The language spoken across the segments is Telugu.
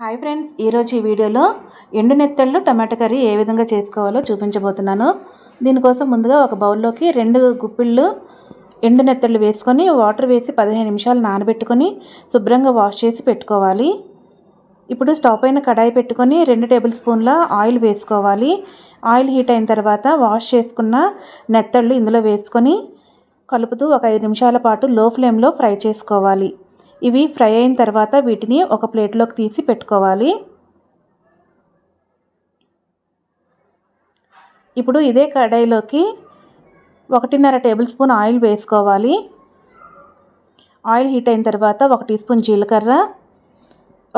హాయ్ ఫ్రెండ్స్, ఈరోజు ఈ వీడియోలో ఎండు నెత్తళ్ళు టమాటా కర్రీ ఏ విధంగా చేసుకోవాలో చూపించబోతున్నాను. దీనికోసం ముందుగా ఒక బౌల్లోకి 2 గుప్పిళ్ళు ఎండు నెత్తళ్ళు వేసుకొని వాటర్ వేసి 15 నిమిషాలు నానబెట్టుకొని శుభ్రంగా వాష్ చేసి పెట్టుకోవాలి. ఇప్పుడు స్టవ్ పైన కడాయి పెట్టుకొని 2 టేబుల్ స్పూన్ల ఆయిల్ వేసుకోవాలి. ఆయిల్ హీట్ అయిన తర్వాత వాష్ చేసుకున్న నెత్తళ్ళు ఇందులో వేసుకొని కలుపుతూ ఒక 5 నిమిషాల పాటు లో ఫ్లేమ్లో ఫ్రై చేసుకోవాలి. ఇవి ఫ్రై అయిన తర్వాత వీటిని ఒక ప్లేట్లోకి తీసి పెట్టుకోవాలి. ఇప్పుడు ఇదే కడాయిలోకి 1.5 టేబుల్ స్పూన్ ఆయిల్ వేసుకోవాలి. ఆయిల్ హీట్ అయిన తర్వాత 1 టీ స్పూన్ జీలకర్ర,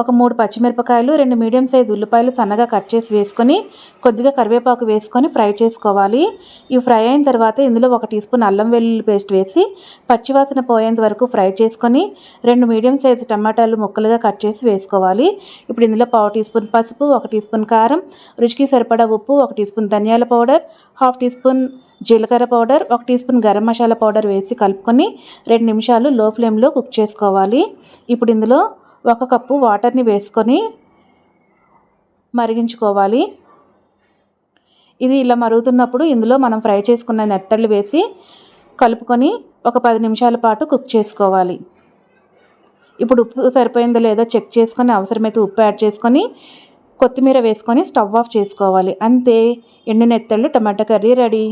ఒక 3 పచ్చిమిరపకాయలు, 2 మీడియం సైజు ఉల్లిపాయలు సన్నగా కట్ చేసి వేసుకొని కొద్దిగా కరివేపాకు వేసుకొని ఫ్రై చేసుకోవాలి. ఇవి ఫ్రై అయిన తర్వాత ఇందులో 1 టీ స్పూన్ అల్లం వెల్లుల్లి పేస్ట్ వేసి పచ్చివాసన పోయేంత వరకు ఫ్రై చేసుకొని 2 మీడియం సైజు టమాటాలు ముక్కలుగా కట్ చేసి వేసుకోవాలి. ఇప్పుడు ఇందులో 1/2 టీ స్పూన్ పసుపు, 1 టీ స్పూన్ కారం, రుచికి సరిపడా ఉప్పు, 1 టీ స్పూన్ ధనియాల పౌడర్, 1/2 టీ స్పూన్ జీలకర్ర powder, 1 teaspoon garam masala powder వేసి కలుపుకొని 2 నిమిషాలు లో ఫ్లేమ్లో కుక్ చేసుకోవాలి. ఇప్పుడు ఇందులో 1 కప్పు వాటర్ని వేసుకొని మరిగించుకోవాలి. ఇది ఇలా మరుగుతున్నప్పుడు ఇందులో మనం ఫ్రై చేసుకున్న నెత్తళ్ళు వేసి కలుపుకొని ఒక 10 నిమిషాల పాటు కుక్ చేసుకోవాలి. ఇప్పుడు ఉప్పు సరిపోయిందో లేదో చెక్ చేసుకొని అవసరమైతే ఉప్పు యాడ్ చేసుకొని కొత్తిమీర వేసుకొని స్టవ్ ఆఫ్ చేసుకోవాలి. అంతే, ఎండు నెత్తళ్ళు టమాటా కర్రీ రెడీ.